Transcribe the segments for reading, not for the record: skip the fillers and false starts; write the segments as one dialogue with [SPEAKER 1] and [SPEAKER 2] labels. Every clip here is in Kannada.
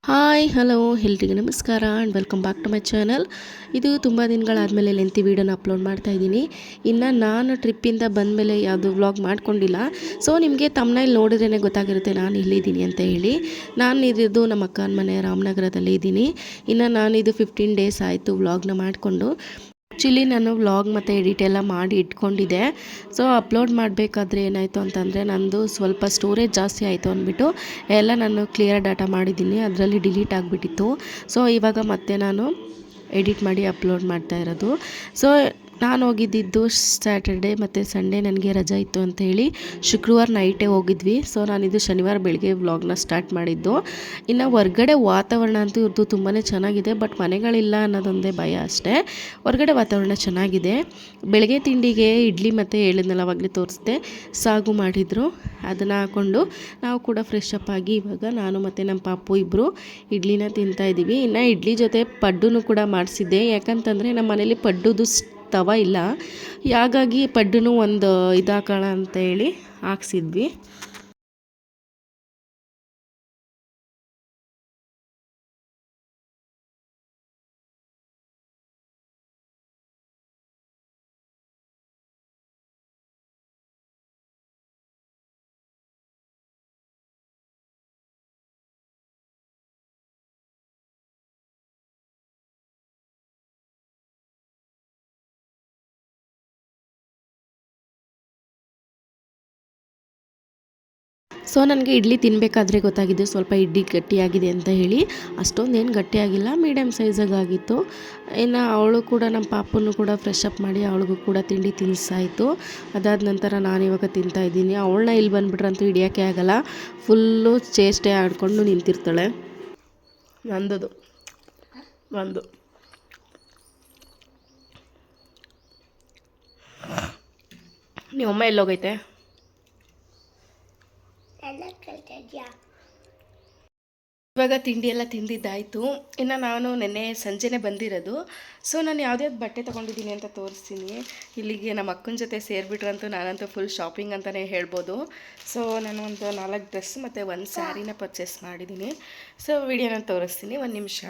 [SPEAKER 1] ಹಾಯ್ ಹಲೋ ಎಲ್ರಿಗೂ ನಮಸ್ಕಾರ and welcome back to my channel. ಇದು ತುಂಬ ದಿನಗಳಾದಮೇಲೆ ಲೆಂತಿ ವೀಡಿಯೋನ ಅಪ್ಲೋಡ್ ಮಾಡ್ತಾಯಿದ್ದೀನಿ. ಇನ್ನು ನಾನು ಟ್ರಿಪ್ಪಿಂದ ಬಂದಮೇಲೆ ಯಾವುದು ವ್ಲಾಗ್ ಮಾಡ್ಕೊಂಡಿಲ್ಲ. ಸೊ ನಿಮಗೆ ತಮ್ನೈಲ್ ನೋಡಿದ್ರೇ ಗೊತ್ತಾಗಿರುತ್ತೆ ನಾನು ಇಲ್ಲಿದ್ದೀನಿ ಅಂತ ಹೇಳಿ. ನಾನು ಇರೋದು ನಮ್ಮ ಅಕ್ಕನ ಮನೆ ರಾಮನಗರದಲ್ಲಿ ಇದ್ದೀನಿ. ಇನ್ನು ನಾನಿದು 15 ಡೇಸ್ ಆಯಿತು ವ್ಲಾಗ್ನ ಮಾಡಿಕೊಂಡು. ಆ್ಯಕ್ಚುಲಿ ನಾನು ವ್ಲಾಗ್ ಮತ್ತು ಎಡಿಟ್ ಎಲ್ಲ ಮಾಡಿ ಇಟ್ಕೊಂಡಿದ್ದೆ. ಸೊ ಅಪ್ಲೋಡ್ ಮಾಡಬೇಕಾದ್ರೆ ಏನಾಯಿತು ಅಂತಂದರೆ ನಂದು ಸ್ವಲ್ಪ ಸ್ಟೋರೇಜ್ ಜಾಸ್ತಿ ಆಯಿತು ಅಂದ್ಬಿಟ್ಟು ಎಲ್ಲ ನಾನು ಕ್ಲಿಯರ್ ಡಾಟಾ ಮಾಡಿದ್ದೀನಿ, ಅದರಲ್ಲಿ ಡಿಲೀಟ್ ಆಗಿಬಿಟ್ಟಿತ್ತು. ಸೊ ಇವಾಗ ಮತ್ತೆ ನಾನು ಎಡಿಟ್ ಮಾಡಿ ಅಪ್ಲೋಡ್ ಮಾಡ್ತಾ ಇರೋದು. ಸೊ ನಾನು ಹೋಗಿದ್ದಿದ್ದು ಸ್ಯಾಟರ್ಡೆ ಮತ್ತು ಸಂಡೇ ನನಗೆ ರಜೆ ಇತ್ತು ಅಂತ ಹೇಳಿ ಶುಕ್ರವಾರ ನೈಟೇ ಹೋಗಿದ್ವಿ. ಸೊ ನಾನಿದು ಶನಿವಾರ ಬೆಳಗ್ಗೆ ವ್ಲಾಗ್ನ ಸ್ಟಾರ್ಟ್ ಮಾಡಿದ್ದು. ಇನ್ನು ಹೊರ್ಗಡೆ ವಾತಾವರಣ ಅಂತೂ ಇವ್ರದ್ದು ತುಂಬಾ ಚೆನ್ನಾಗಿದೆ, ಬಟ್ ಮನೆಗಳಿಲ್ಲ ಅನ್ನೋದೊಂದೇ ಭಯ ಅಷ್ಟೇ. ಹೊರ್ಗಡೆ ವಾತಾವರಣ ಚೆನ್ನಾಗಿದೆ. ಬೆಳಗ್ಗೆ ತಿಂಡಿಗೆ ಇಡ್ಲಿ ಮತ್ತು ಹೇಳಿದ್ನಲ್ಲ ಅವಾಗಲೇ ತೋರಿಸ್ದೆ, ಸಾಗು ಮಾಡಿದರು. ಅದನ್ನು ಹಾಕ್ಕೊಂಡು ನಾವು ಕೂಡ ಫ್ರೆಶ್ ಅಪ್ ಆಗಿ ಇವಾಗ ನಾನು ಮತ್ತು ನಮ್ಮ ಪಾಪು ಇಬ್ಬರು ಇಡ್ಲಿನ ತಿಂತಾಯಿದ್ದೀವಿ. ಇನ್ನು ಇಡ್ಲಿ ಜೊತೆ ಪಡ್ಡು ಕೂಡ ಮಾಡಿಸಿದ್ದೆ, ಯಾಕಂತಂದರೆ ನಮ್ಮ ಮನೇಲಿ ಪಡ್ಡುದು ತವ ಇಲ್ಲ, ಹಾಗಾಗಿ ಪಡ್ಡು ಒಂದು ಇದಾಕೋಣ ಅಂತ ಹೇಳಿ ಹಾಕ್ಸಿದ್ವಿ. ಸೊ ನನಗೆ ಇಡ್ಲಿ ತಿನ್ನಬೇಕಾದ್ರೆ ಗೊತ್ತಾಗಿದ್ದು ಸ್ವಲ್ಪ ಇಡ್ಲಿ ಗಟ್ಟಿಯಾಗಿದೆ ಅಂತ ಹೇಳಿ. ಅಷ್ಟೊಂದೇನು ಗಟ್ಟಿಯಾಗಿಲ್ಲ, ಮೀಡಿಯಮ್ ಸೈಜಾಗಿತ್ತು. ಇನ್ನು ಅವಳು ಕೂಡ ನಮ್ಮ ಪಾಪನ್ನು ಕೂಡ ಫ್ರೆಶ್ ಅಪ್ ಮಾಡಿ ಅವಳಿಗೂ ಕೂಡ ತಿಂಡಿ ತಿನ್ನಿಸಾಯಿತು. ಅದಾದ ನಂತರ ನಾನಿವಾಗ ತಿಂತಾಯಿದ್ದೀನಿ. ಅವಳನ್ನ ಇಲ್ಲಿ ಬಂದುಬಿಟ್ರಂತೂ ಹಿಡಿಯೋಕ್ಕೆ ಆಗಲ್ಲ, ಫುಲ್ಲು ಚೇಷ್ಟೆ ಆಡಿಕೊಂಡು ನಿಂತಿರ್ತಾಳೆ. ನಂದದು ಒಂದು ನಿಮ್ಮಮ್ಮ ಎಲ್ಲೋಗೈತೆ? ಇವಾಗ ತಿಂಡಿ ಎಲ್ಲ ತಿಂದಿದ್ದಾಯಿತು. ಇನ್ನು ನಾನು ನೆನ್ನೆ ಸಂಜೆನೇ ಬಂದಿರೋದು. ಸೊ ನಾನು ಯಾವುದ್ಯಾವ್ದು ಬಟ್ಟೆ ತೊಗೊಂಡಿದ್ದೀನಿ ಅಂತ ತೋರಿಸ್ತೀನಿ. ಇಲ್ಲಿಗೆ ನಮ್ಮ ಅಕ್ಕನ ಜೊತೆ ಸೇರಿಬಿಟ್ರಂತೂ ನಾನಂತೂ ಫುಲ್ ಶಾಪಿಂಗ್ ಅಂತಲೇ ಹೇಳ್ಬೋದು. ಸೊ ನಾನು ಒಂದು 4 ಡ್ರೆಸ್ ಮತ್ತು 1 ಸ್ಯಾರಿನ ಪರ್ಚೇಸ್ ಮಾಡಿದ್ದೀನಿ. ಸೊ ವಿಡಿಯೋನ ತೋರಿಸ್ತೀನಿ, 1 ನಿಮಿಷ.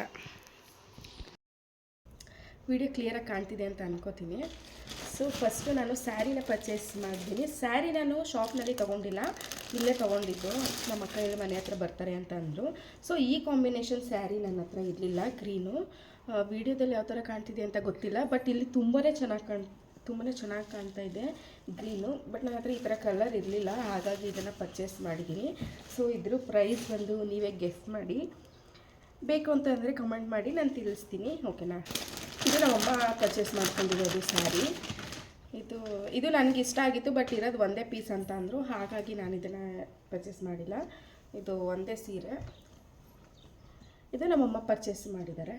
[SPEAKER 1] ವಿಡಿಯೋ ಕ್ಲಿಯರಾಗಿ ಕಾಣ್ತಿದೆ ಅಂತ ಅನ್ಕೋತೀನಿ. ಸೊ ಫಸ್ಟು ನಾನು ಸ್ಯಾರಿನ ಪರ್ಚೇಸ್ ಮಾಡಿದ್ದೀನಿ. ಸ್ಯಾರಿ ನಾನು ಶಾಪ್ನಲ್ಲಿ ತೊಗೊಂಡಿಲ್ಲ, ಇಲ್ಲೇ ತೊಗೊಂಡಿದ್ದು. ನಮ್ಮ ಅಕ್ಕ ಇಲ್ಲಿ ಮನೆ ಹತ್ರ ಬರ್ತಾರೆ ಅಂತ ಅಂದರು. ಸೊ ಈ ಕಾಂಬಿನೇಷನ್ ಸ್ಯಾರಿ ನನ್ನ ಹತ್ರ ಇರಲಿಲ್ಲ, ಗ್ರೀನು. ವಿಡಿಯೋದಲ್ಲಿ ಯಾವ ಥರ ಕಾಣ್ತಿದೆ ಅಂತ ಗೊತ್ತಿಲ್ಲ, ಬಟ್ ಇಲ್ಲಿ ತುಂಬಾ ಚೆನ್ನಾಗಿ ಕಾಣ್ತಾ ಇದೆ ಗ್ರೀನು. ಬಟ್ ನನ್ನ ಹತ್ರ ಈ ಥರ ಕಲರ್ ಇರಲಿಲ್ಲ, ಹಾಗಾಗಿ ಇದನ್ನು ಪರ್ಚೇಸ್ ಮಾಡಿದ್ದೀನಿ. ಸೊ ಇದ್ರ ಪ್ರೈಸ್ ಬಂದು ನೀವೇ ಗೆಸ್ ಮಾಡಿ, ಬೇಕು ಅಂತಂದರೆ ಕಮೆಂಟ್ ಮಾಡಿ, ನಾನು ತಿಳಿಸ್ತೀನಿ, ಓಕೆನಾ. ಇದು ನಮ್ಮಮ್ಮ ಪರ್ಚೇಸ್ ಮಾಡ್ಕೊಂಡಿರೋದು ಸ್ಯಾರಿ. ಇದು ನನಗೆ ಇಷ್ಟ ಆಗಿತ್ತು, ಬಟ್ ಇರೋದು ಒಂದೇ ಪೀಸ್ ಅಂತ ಅಂದರು, ಹಾಗಾಗಿ ನಾನು ಇದನ್ನು ಪರ್ಚೇಸ್ ಮಾಡಿಲ್ಲ. ಇದು ಒಂದೇ ಸೀರೆ. ಇದು ನಮ್ಮಮ್ಮ ಪರ್ಚೇಸ್ ಮಾಡಿದ್ದಾರೆ.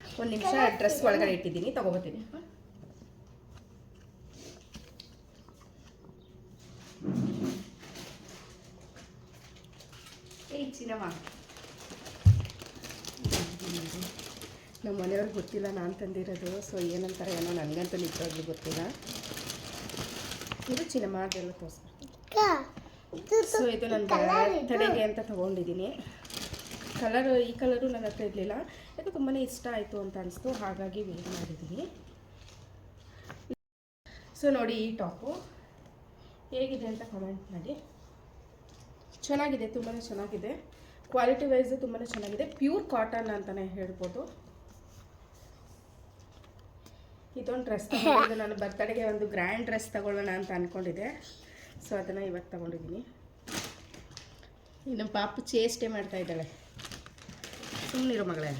[SPEAKER 1] 1 ನಿಮಿಷ ಡ್ರೆಸ್ ಒಳಗಡೆ ಇಟ್ಟಿದ್ದೀನಿ, ತೊಗೊಬತ್ತೀನಿ. ಚಿನ್ನಮ್ಮ, ನಮ್ಮ ಮನೆಯವ್ರಿಗೆ ಗೊತ್ತಿಲ್ಲ ನಾನು ತಂದಿರೋದು. ಸೊ ಏನಂತಾರೆ ಏನೋ, ನನಗಂತೂ ನಿಜವಾಗ್ಲೂ ಗೊತ್ತಿಲ್ಲ. ಇದು ಚಿನ್ನಮ್ಮ ಅದೆಲ್ಲ ತೋರಿಸ್ಬಿಡ್ತೀನಿ. ಸೊ ಇದು ನನ್ನ ತಡೆಗೆ ಅಂತ ತೊಗೊಂಡಿದ್ದೀನಿ. ಈ ಕಲರು ನನ್ನ ಹತ್ರ ಇರಲಿಲ್ಲ, ಯಾಕೆ ತುಂಬಾ ಇಷ್ಟ ಆಯಿತು ಅಂತ ಅನಿಸ್ತು, ಹಾಗಾಗಿ ವೇರ್ ಮಾಡಿದ್ದೀನಿ. ಸೊ ನೋಡಿ, ಈ ಟಾಪು ಹೇಗಿದೆ ಅಂತ ಕಮೆಂಟ್ ಮಾಡಿ. ಚೆನ್ನಾಗಿದೆ, ತುಂಬಾ ಚೆನ್ನಾಗಿದೆ. ಕ್ವಾಲಿಟಿ ವೈಸು ತುಂಬಾ ಚೆನ್ನಾಗಿದೆ. ಪ್ಯೂರ್ ಕಾಟನ್ ಅಂತಲೇ ಹೇಳ್ಬೋದು. ಇದೊಂದು ಡ್ರೆಸ್ ತೊಗೊಂಡಿದ್ದು, ನಾನು ಬರ್ತಡೆಗೆ ಒಂದು ಗ್ರ್ಯಾಂಡ್ ಡ್ರೆಸ್ ತೊಗೊಳ್ಳೋಣ ಅಂತ ಅಂದ್ಕೊಂಡಿದ್ದೆ. ಸೊ ಅದನ್ನು ಇವಾಗ ತೊಗೊಂಡಿದ್ದೀನಿ. ಇನ್ನು ಪಾಪು ಚೇಷ್ಟೆ ಮಾಡ್ತಾ ಇದ್ದಾಳೆ, ಸುಮ್ಮನಿರೋ ಮಗಳೇ.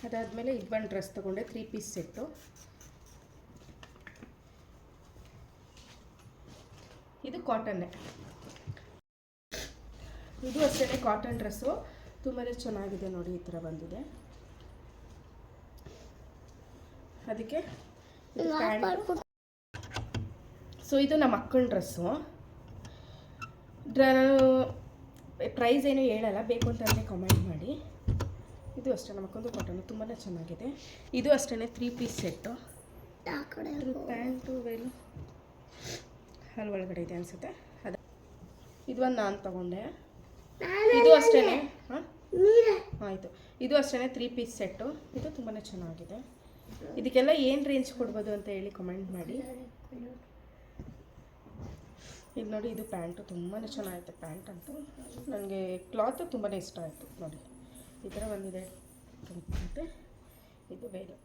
[SPEAKER 1] ಅದಾದಮೇಲೆ ಇದೊಂದು ಡ್ರೆಸ್ ತೊಗೊಂಡೆ, 3 ಪೀಸ್ ಸೆಟ್ಟು. ಇದು ಕಾಟನ್ನೇ, ಇದು ಅಷ್ಟೇ ಕಾಟನ್ ಡ್ರೆಸ್ಸು. ತುಂಬಾ ಚೆನ್ನಾಗಿದೆ ನೋಡಿ, ಈ ಥರ ಬಂದಿದೆ. ಅದಕ್ಕೆ ಸೊ ಇದು ನಮ್ಮ ಅಕ್ಕನ ಡ್ರೆಸ್ಸು. ನಾನು ಪ್ರೈಸ್ ಏನು ಹೇಳಲ್ಲ, ಬೇಕು ಅಂತಂದರೆ ಕಮೆಂಟ್ ಮಾಡಿ. ಇದು ಅಷ್ಟೇ ನಮ್ಮ ಅಕ್ಕಂದು ಕಾಟನ್, ತುಂಬಾ ಚೆನ್ನಾಗಿದೆ. ಇದು ಅಷ್ಟೇ 3 ಪೀಸ್ ಸೆಟ್ಟು. ಪ್ಯಾಂಟು ವೇಲು ಅಲ್ಲಿ ಒಳಗಡೆ ಇದೆ ಅನಿಸುತ್ತೆ. ಇದು ಒಂದು ನಾನು ತೊಗೊಂಡೆ. ಆಯಿತು. ಇದು ಅಷ್ಟೇ 3 ಪೀಸ್ ಸೆಟ್ಟು. ಇದು ತುಂಬಾ ಚೆನ್ನಾಗಿದೆ. ಇದಕ್ಕೆಲ್ಲ ಏನು ರೇಂಜ್ ಕೊಡ್ಬೋದು ಅಂತ ಹೇಳಿ ಕಮೆಂಟ್ ಮಾಡಿ. ಇದು ನೋಡಿ, ಇದು ಪ್ಯಾಂಟು ತುಂಬಾ ಚೆನ್ನಾಗಿದೆ. ಪ್ಯಾಂಟ್ ಅಂತೂ ನನಗೆ ಕ್ಲಾತು ತುಂಬಾ ಇಷ್ಟ ಆಯಿತು. ನೋಡಿ ಈ ಥರ ಬಂದಿದೆ ಮತ್ತು ಇದು ಬೇರೆ.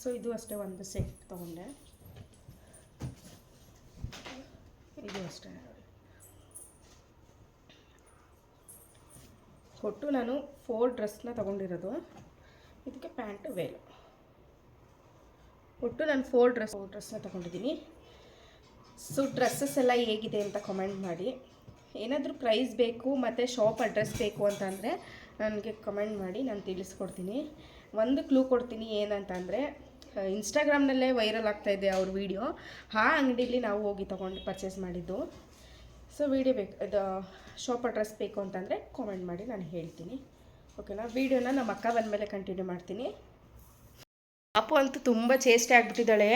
[SPEAKER 1] ಸೊ ಇದು ಅಷ್ಟೇ ಒಂದು ಸೆಟ್ ತೊಗೊಂಡೆ. ಇದು ಅಷ್ಟೇ ಒಟ್ಟು ನಾನು 4 ಡ್ರೆಸ್ನ ತೊಗೊಂಡಿರೋದು. ಇದಕ್ಕೆ ಪ್ಯಾಂಟು ವೇಲು. ಒಟ್ಟು ನಾನು 4 ಡ್ರೆಸ್ನ ತೊಗೊಂಡಿದ್ದೀನಿ. ಸೊ ಡ್ರೆಸ್ಸಸ್ ಎಲ್ಲ ಹೇಗಿದೆ ಅಂತ ಕಮೆಂಟ್ ಮಾಡಿ. ಏನಾದರೂ ಪ್ರೈಸ್ ಬೇಕು ಮತ್ತು ಶಾಪ್ ಅಡ್ರೆಸ್ ಬೇಕು ಅಂತಂದರೆ ನನಗೆ ಕಮೆಂಟ್ ಮಾಡಿ, ನಾನು ತಿಳಿಸ್ಕೊಡ್ತೀನಿ. ಒಂದು ಕ್ಲೂ ಕೊಡ್ತೀನಿ ಏನಂತಂದರೆ, ಇನ್ಸ್ಟಾಗ್ರಾಮ್ನಲ್ಲೇ ವೈರಲ್ ಆಗ್ತಾಯಿದೆ ಅವ್ರ ವೀಡಿಯೋ. ಆ ಅಂಗಡೀಲಿ ನಾವು ಹೋಗಿ ತೊಗೊಂಡು ಪರ್ಚೇಸ್ ಮಾಡಿದ್ದು. ಸೊ ವೀಡಿಯೋ ಬೇಕು, ಇದು ಶಾಪ್ ಅಡ್ರೆಸ್ ಬೇಕು ಅಂತಂದರೆ ಕಾಮೆಂಟ್ ಮಾಡಿ, ನಾನು ಹೇಳ್ತೀನಿ. ಓಕೆನಾ? ವೀಡಿಯೋನ ನಮ್ಮ ಅಕ್ಕ ಬಂದಮೇಲೆ ಕಂಟಿನ್ಯೂ ಮಾಡ್ತೀನಿ. ಪಾಪು ಅಂತೂ ತುಂಬ ಚೇಷ್ಟೆ ಆಗಿಬಿಟ್ಟಿದ್ದಾಳೆ.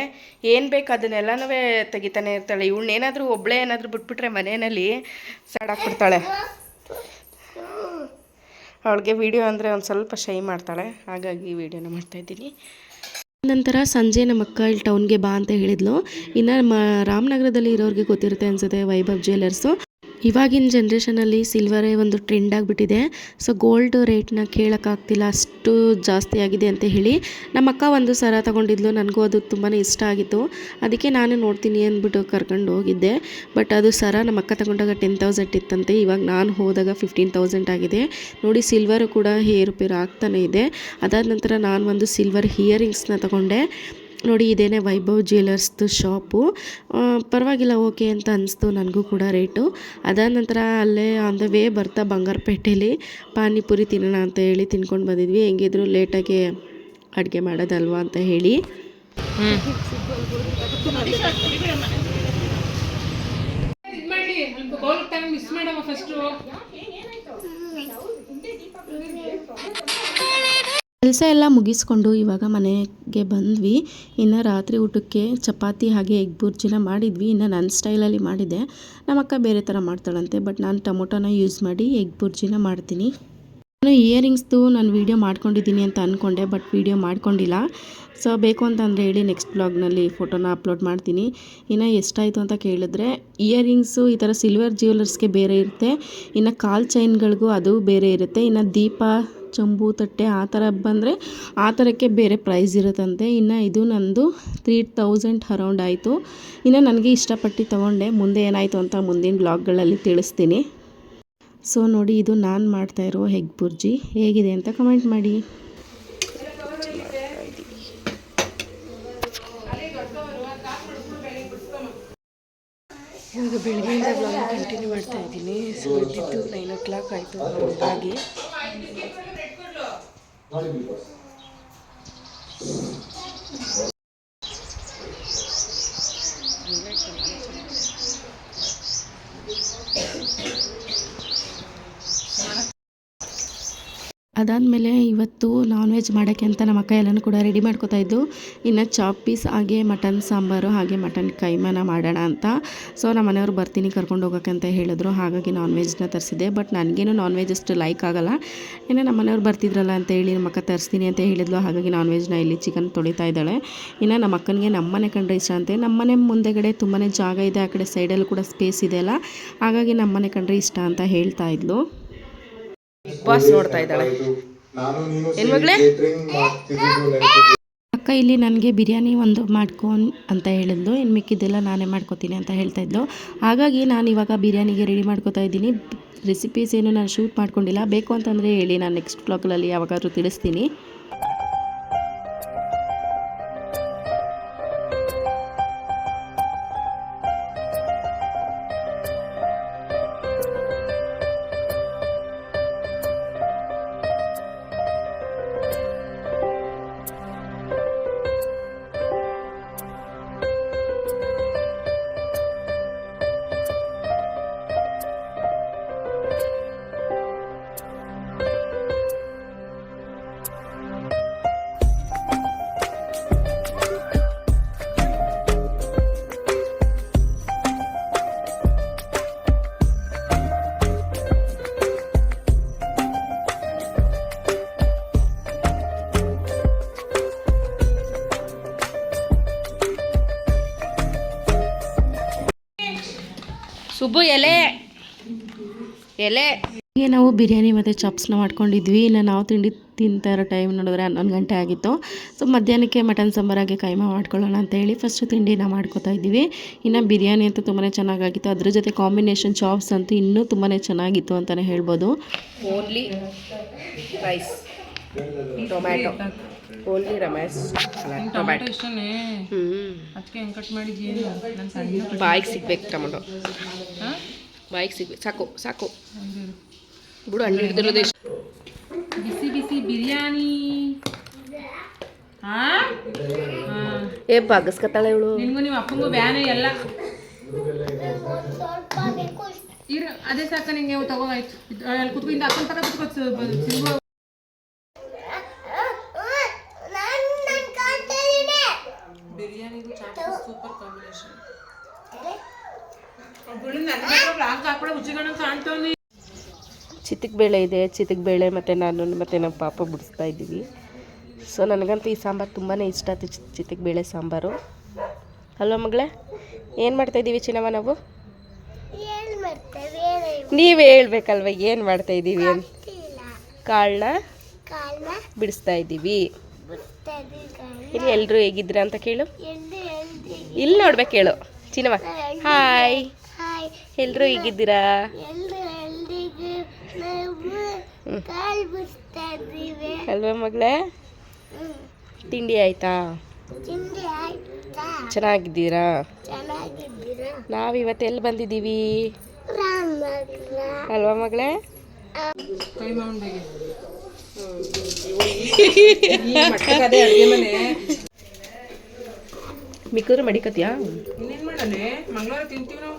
[SPEAKER 1] ಏನು ಬೇಕು ಅದನ್ನೆಲ್ಲನೂ ತೆಗಿತಾನೆ ಇರ್ತಾಳೆ. ಇವಳನ್ನೇನಾದರೂ ಒಬ್ಬಳೇ ಏನಾದರೂ ಬಿಟ್ಬಿಟ್ರೆ ಮನೆಯಲ್ಲಿ ಸಾಡಾಕ್ಬಿಡ್ತಾಳೆ. ಅವಳಿಗೆ ವೀಡಿಯೋ ಅಂದರೆ ಒಂದು ಸ್ವಲ್ಪ ಶೈ ಮಾಡ್ತಾಳೆ, ಹಾಗಾಗಿ ವೀಡಿಯೋನ ಮಾಡ್ತಾಯಿದ್ದೀನಿ. ನಂತರ ಸಂಜೆ ನಮ್ಮ ಅಕ್ಕ ಇಲ್ಲಿ ಟೌನ್ಗೆ ಬಾ ಅಂತ ಹೇಳಿದ್ಲು. ಇನ್ನು ರಾಮನಗರದಲ್ಲಿ ಇರೋರಿಗೆ ಗೊತ್ತಿರುತ್ತೆ ಅನ್ಸುತ್ತೆ, ವೈಭವ್ ಜ್ಯುವೆಲರ್ಸು. ಇವಾಗಿನ ಜನ್ರೇಷನಲ್ಲಿ ಸಿಲ್ವರೇ ಒಂದು ಟ್ರೆಂಡ್ ಆಗಿಬಿಟ್ಟಿದೆ. ಸೊ ಗೋಲ್ಡ್ ರೇಟ್ನ ಕೇಳೋಕ್ಕಾಗ್ತಿಲ್ಲ, ಅಷ್ಟು ಜಾಸ್ತಿ ಆಗಿದೆ ಅಂತ ಹೇಳಿ ನಮ್ಮ ಅಕ್ಕ ಒಂದು ಸರ ತೊಗೊಂಡಿದ್ಲು. ನನಗೂ ಅದು ತುಂಬಾ ಇಷ್ಟ ಆಗಿತ್ತು. ಅದಕ್ಕೆ ನಾನು ನೋಡ್ತೀನಿ ಅಂದ್ಬಿಟ್ಟು ಕರ್ಕೊಂಡು ಹೋಗಿದ್ದೆ. ಬಟ್ ಅದು ಸರ ನಮ್ಮ ಅಕ್ಕ ತಗೊಂಡಾಗ 10,000 ಇತ್ತಂತೆ. ಇವಾಗ ನಾನು ಹೋದಾಗ 15,000 ಆಗಿದೆ. ನೋಡಿ, ಸಿಲ್ವರು ಕೂಡ ಏರುಪೇರು ಆಗ್ತಾನೆ ಇದೆ. ಅದಾದ ನಂತರ ನಾನು ಒಂದು ಸಿಲ್ವರ್ ಇಯರಿಂಗ್ಸ್ನ ತಗೊಂಡೆ. ನೋಡಿ, ಇದೇನೇ ವೈಭವ್ ಜ್ಯುವೆಲರ್ಸ್ದು ಶಾಪು. ಪರವಾಗಿಲ್ಲ, ಓಕೆ ಅಂತ ಅನಿಸ್ತು ನನಗೂ ಕೂಡ ರೇಟು. ಅದಾದ ನಂತರ ಅಲ್ಲೇ ಆನ್ ದ ವೇ ಬರ್ತಾ ಬಂಗಾರಪೇಟೆಯಲ್ಲಿ ಪಾನಿಪುರಿ ತಿನ್ನೋಣ ಅಂತ ಹೇಳಿ ತಿನ್ಕೊಂಡು ಬಂದಿದ್ವಿ. ಹೆಂಗಿದ್ರು ಲೇಟಾಗಿ ಅಡುಗೆ ಮಾಡೋದಲ್ವಾ ಅಂತ ಹೇಳಿ. ಕೆಲಸ ಎಲ್ಲ ಮುಗಿಸ್ಕೊಂಡು ಇವಾಗ ಮನೆಗೆ ಬಂದ್ವಿ. ಇನ್ನು ರಾತ್ರಿ ಊಟಕ್ಕೆ ಚಪಾತಿ ಹಾಗೆ ಎಗ್ ಬುರ್ಜಿನ ಮಾಡಿದ್ವಿ. ಇನ್ನು ನನ್ನ ಸ್ಟೈಲಲ್ಲಿ ಮಾಡಿದ್ದೆ. ನಮ್ಮ ಅಕ್ಕ ಬೇರೆ ಥರ ಮಾಡ್ತಾಳಂತೆ, ಬಟ್ ನಾನು ಟೊಮೊಟೊನ ಯೂಸ್ ಮಾಡಿ ಎಗ್ ಬುರ್ಜಿನ ಮಾಡ್ತೀನಿ. ನಾನು ಇಯರಿಂಗ್ಸ್ದು ನಾನು ವೀಡಿಯೋ ಮಾಡ್ಕೊಂಡಿದ್ದೀನಿ ಅಂತ ಅಂದ್ಕೊಂಡೆ, ಬಟ್ ವೀಡಿಯೋ ಮಾಡ್ಕೊಂಡಿಲ್ಲ. ಸೊ ಬೇಕು ಅಂತಂದರೆ ಹೇಳಿ ನೆಕ್ಸ್ಟ್ ಬ್ಲಾಗ್ನಲ್ಲಿ ಫೋಟೋನ ಅಪ್ಲೋಡ್ ಮಾಡ್ತೀನಿ. ಇನ್ನು ಎಷ್ಟಾಯಿತು ಅಂತ ಕೇಳಿದ್ರೆ, ಇಯರಿಂಗ್ಸು ಈ ಥರ ಸಿಲ್ವರ್ ಜ್ಯುವೆಲರ್ಸ್ಗೆ ಬೇರೆ ಇರುತ್ತೆ, ಇನ್ನು ಕಾಲ್ ಚೈನ್ಗಳಿಗೂ ಅದು ಬೇರೆ ಇರುತ್ತೆ. ಇನ್ನು ದೀಪ, ಚಂಬು, ತಟ್ಟೆ ಆ ಥರ ಬಂದರೆ ಆ ಥರಕ್ಕೆ ಬೇರೆ ಪ್ರೈಸ್ ಇರುತ್ತಂತೆ. ಇನ್ನು ಇದು ನಂದು 3,000 ಅರೌಂಡ್ ಆಯಿತು. ಇನ್ನು ನನಗೆ ಇಷ್ಟಪಟ್ಟು ತೊಗೊಂಡೆ. ಮುಂದೆ ಏನಾಯಿತು ಅಂತ ಮುಂದಿನ ಬ್ಲಾಗ್ಗಳಲ್ಲಿ ತಿಳಿಸ್ತೀನಿ. ಸೊ ನೋಡಿ, ಇದು ನಾನು ಮಾಡ್ತಾಯಿರೋ ಎಗ್ ಬುರ್ಜಿ ಹೇಗಿದೆ ಅಂತ ಕಮೆಂಟ್ ಮಾಡಿ. ಇವಾಗ ಬೆಳಗ್ಗೆಯಿಂದ ಬ್ಲಾಗ್ನ ಕಂಟಿನ್ಯೂ ಮಾಡ್ತಾ ಇದ್ದೀನಿ. ಸೊ ಇದ್ದಿದ್ದು 9 o'clock ಆಯಿತು ಹಾಗಾಗಿ. ಅದಾದಮೇಲೆ ಇವತ್ತು ನಾನ್ ವೆಜ್ ಮಾಡೋಕ್ಕೆ ಅಂತ ನಮ್ಮ ಅಕ್ಕ ಎಲ್ಲನೂ ಕೂಡ ರೆಡಿ ಮಾಡ್ಕೋತಾ ಇದ್ದು. ಇನ್ನು ಚಾಪ್ ಪೀಸ್ ಹಾಗೆ ಮಟನ್ ಸಾಂಬಾರು ಹಾಗೆ ಮಟನ್ ಕೈಮಾನ ಮಾಡೋಣ ಅಂತ. ಸೊ ನಮ್ಮ ಮನೆಯವ್ರು ಬರ್ತೀನಿ ಕರ್ಕೊಂಡು ಹೋಗೋಕ್ಕೆ ಅಂತ ಹೇಳಿದ್ರು, ಹಾಗಾಗಿ ನಾನ್ ವೆಜ್ನ ತರಿಸಿದೆ. ಬಟ್ ನನಗೇನು ನಾನ್ ವೆಜ್ ಅಷ್ಟು ಲೈಕ್ ಆಗೋಲ್ಲ. ಇನ್ನು ನಮ್ಮ ಮನೆಯವ್ರು ಬರ್ತಿದ್ರಲ್ಲ ಅಂತ ಹೇಳಿ ನಮ್ಮ ಅಕ್ಕ ತರಿಸ್ತೀನಿ ಅಂತ ಹೇಳಿದ್ಲು, ಹಾಗಾಗಿ ನಾನ್ ವೆಜ್ನ ಇಲ್ಲಿ ಚಿಕನ್ ತೊಳಿತಾ ಇದ್ದಾಳೆ. ಇನ್ನು ನಮ್ಮ ಅಕ್ಕನಿಗೆ ನಮ್ಮನೆ ಕಂಡ್ರೆ ಇಷ್ಟ ಅಂತೆ. ನಮ್ಮನೆ ಮುಂದೆಗಡೆ ತುಂಬಾ ಜಾಗ ಇದೆ, ಆ ಕಡೆ ಸೈಡಲ್ಲೂ ಕೂಡ ಸ್ಪೇಸ್ ಇದೆ ಅಲ್ಲ, ಹಾಗಾಗಿ ನಮ್ಮನೆ ಕಂಡ್ರೆ ಇಷ್ಟ ಅಂತ ಹೇಳ್ತಾ ಇದ್ಲು. ಬಾಸ್ ನೋಡ್ತಾ ಇದ್ದಾಳೆ. ಹೆಣ್ಮಗಳೇ, ಅಕ್ಕ ಇಲ್ಲಿ ನನಗೆ ಬಿರಿಯಾನಿ ಒಂದು ಮಾಡ್ಕೊಂಡು ಅಂತ ಹೇಳಿದ್ಲು. ಇನ್ನು ಮಿಕ್ಕಿದ್ದೆಲ್ಲ ನಾನೇ ಮಾಡ್ಕೋತೀನಿ ಅಂತ ಹೇಳ್ತಾ ಇದ್ಲು. ಹಾಗಾಗಿ ನಾನು ಇವಾಗ ಬಿರಿಯಾನಿಗೆ ರೆಡಿ ಮಾಡ್ಕೋತಾ ಇದ್ದೀನಿ. ರೆಸಿಪೀಸ್ ಏನು ನಾನು ಶೂಟ್ ಮಾಡ್ಕೊಂಡಿಲ್ಲ. ಬೇಕು ಅಂತಂದರೆ ಹೇಳಿ, ನಾನು ನೆಕ್ಸ್ಟ್ ಬ್ಲಾಗಲ್ಲಿ ಯಾವಾಗಾದ್ರೂ ತಿಳಿಸ್ತೀನಿ. ಸುಬ್ಬು ಎಲೆ ಎಲೆ. ಹೀಗೆ ನಾವು ಬಿರಿಯಾನಿ ಮತ್ತು ಚಾಪ್ಸ್ನ ಮಾಡ್ಕೊಂಡಿದ್ವಿ. ಇನ್ನು ನಾವು ತಿಂಡಿ ತಿಂತಾ ಇರೋ ಟೈಮ್ ನೋಡಿದ್ರೆ 11 ಗಂಟೆ ಆಗಿತ್ತು. ಸೊ ಮಧ್ಯಾಹ್ನಕ್ಕೆ ಮಟನ್ ಸಾಂಬಾರಾಗೆ ಕೈಮಾ ಮಾಡ್ಕೊಳ್ಳೋಣ ಅಂತ ಹೇಳಿ ಫಸ್ಟು ತಿಂಡಿನ ಮಾಡ್ಕೊತಾ ಇದ್ದೀವಿ. ಇನ್ನು ಬಿರಿಯಾನಿ ಅಂತೂ ತುಂಬಾ ಚೆನ್ನಾಗಿತ್ತು. ಅದ್ರ ಜೊತೆ ಕಾಂಬಿನೇಷನ್ ಚಾಪ್ಸ್ ಅಂತೂ ಇನ್ನೂ ತುಂಬಾ ಚೆನ್ನಾಗಿತ್ತು ಅಂತಲೇ ಹೇಳ್ಬೋದು. Only rice tomato, only tomato ಇಷ್ಟನೇ. ಅದಕ್ಕೆ ಕಟ್ ಮಾಡಿದ್ದೀನಿ. ಬಾಯಿಗೆ ಸಿಗ್ಬೇಕು ಟೊಮೆಟೊ, ಬಾಯಿಗೆ ಸಿಗ್ಬೇಕು. ಸಾಕು ಸಾಕು ಬಿಡು, ಹಣ್ಣು ಹಿಡಿದಿರೋದು ಎಷ್ಟು. ಬಿಸಿ ಬಿಸಿ ಬಿರಿಯಾನಿ. ಏ ಬಾಗಸ್ಕತ್ತಾಳೆ ಇವಳು. ನಿನ್ಗೂ ನಿಮ್ಮ ಅಪ್ಪಂಗೂ ಬ್ಯಾನೆ ಎಲ್ಲ ಇರು. ಅದೇ ಸಾಕ ನಿಂಗೆ ತಗೋಯ್ತು. ಅಲ್ಲಿ ಕುತ್ಕೊಂಡು ಅಕ್ಕನ ತಗ ಕುತ್ಕೋ. ಬಿರಿಯಾನಿಗೂ ಚಾಪ್ಸ್ ಸೂಪರ್ ಕಾಂಬಿನೇಷನ್. ಚಿತಿಕ್ ಬೇಳೆ ಇದೆ. ಚಿತಿಕ್ ಬೇಳೆ ಮತ್ತು ನಾನು ಮತ್ತು ನಮ್ಮ ಪಾಪ ಬಿಡಿಸ್ತಾ ಇದ್ದೀವಿ. ಸೊ ನನಗಂತೂ ಈ ಸಾಂಬಾರು ತುಂಬಾ ಇಷ್ಟ ಆಯ್ತು, ಚಿತಿಕ್ ಬೇಳೆ ಸಾಂಬಾರು. ಅಲ್ವಾ ಮಗಳೇ? ಏನು ಮಾಡ್ತಾಯಿದ್ದೀವಿ ಚಿನ್ನಮ್ಮ ನಾವು? ನೀವೇ ಹೇಳ್ಬೇಕಲ್ವ ಏನು ಮಾಡ್ತಾಯಿದ್ದೀವಿ ಅಂತ. ಕಾಳನ್ನ ಬಿಡಿಸ್ತಾ ಇದ್ದೀವಿ. ಇಲ್ಲಿ ಎಲ್ಲರೂ ಹೇಗಿದ್ರ ಅಂತ ಕೇಳು. ಇಲ್ಲಿ ನೋಡ್ಬೇಕು ಹೇಳು ಚಿನ್ನಮ್ಮ. ಹಾಯ್, ಎಲ್ಲರೂ ಹೇಗಿದ್ದೀರಾ? ಅಲ್ವಾ ಮಗಳೇ? ತಿಂಡಿ ಆಯ್ತಾ? ಚೆನ್ನಾಗಿದ್ದೀರಾ? ನಾವಿವತ್ತು ಎಲ್ಲಿ ಬಂದಿದ್ದೀವಿ ಅಲ್ವಾ ಮಗಳೇ? ಮಿಕ್ಕದ್ರೆ ಮಡಿಕತ್ಯಾ? ಮಂಗಳವಾರ ತಿಂತೀವಿ ನಾವು.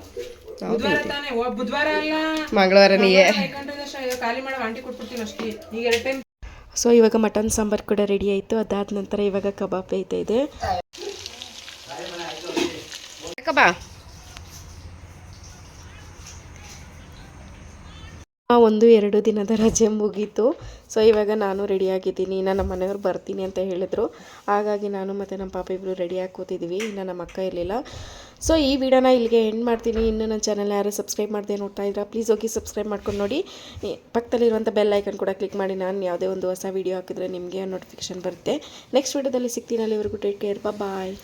[SPEAKER 1] ಮಂಗಳವಾರ ಖಾಲಿ ಮಾಡೋ ಆಂಟಿ ಕೊಟ್ಬಿಡ್ತೀನಿ ಅಷ್ಟೇ. ಈಗ 2 ಟೈಮ್. ಸೊ ಇವಾಗ ಮಟನ್ ಸಾಂಬಾರು ಕೂಡ ರೆಡಿ ಆಯಿತು. ಅದಾದ ನಂತರ ಇವಾಗ ಕಬಾಬ್ ಬೇಯ್ತಾ ಇದೆ. ಕಬಾಬ್ 1-2 ದಿನದ ರಜೆ ಮುಗೀತು. ಸೊ ಇವಾಗ ನಾನು ರೆಡಿಯಾಗಿದ್ದೀನಿ. ಇನ್ನು ನಮ್ಮ ಮನೆಯವ್ರು ಬರ್ತೀನಿ ಅಂತ ಹೇಳಿದ್ರು. ಹಾಗಾಗಿ ನಾನು ಮತ್ತು ನಮ್ಮ ಪಾಪ ಇಬ್ಬರು ರೆಡಿಯಾಗಿ ಕೂತಿದ್ದೀವಿ. ಇನ್ನು ನಮ್ಮ ಅಕ್ಕ ಇರಲಿಲ್ಲ. ಸೊ ಈ ವಿಡಿಯೋನ ಇಲ್ಲಿಗೆ ಎಂಡ್ ಮಾಡ್ತೀನಿ. ಇನ್ನು ನನ್ನ ಚಾನಲ್ ಯಾರು ಸಬ್ಸ್ಕ್ರೈಬ್ ಮಾಡದೆ ನೋಡ್ತಾ ಇದ್ದೀರಾ ಪ್ಲೀಸ್ ಹೋಗಿ ಸಬ್ಸ್ಕ್ರೈಬ್ ಮಾಡ್ಕೊಂಡು ನೋಡಿ. ಪಕ್ಕದಲ್ಲಿರುವಂಥ ಬೆಲ್ ಐಕನ್ ಕೂಡ ಕ್ಲಿಕ್ ಮಾಡಿ. ನಾನು ಯಾವುದೇ ಒಂದು ಹೊಸ ವೀಡಿಯೋ ಹಾಕಿದ್ರೆ ನಿಮಗೆ ನೋಟಿಫಿಕೇಶನ್ ಬರುತ್ತೆ. ನೆಕ್ಸ್ಟ್ ವಿಡಿಯೋದಲ್ಲಿ ಸಿಗ್ತೀನಿ. ಅಲ್ಲಿವರೆಗೂ ಟೇಕ್ ಕೇರ್, ಬಾಯ್.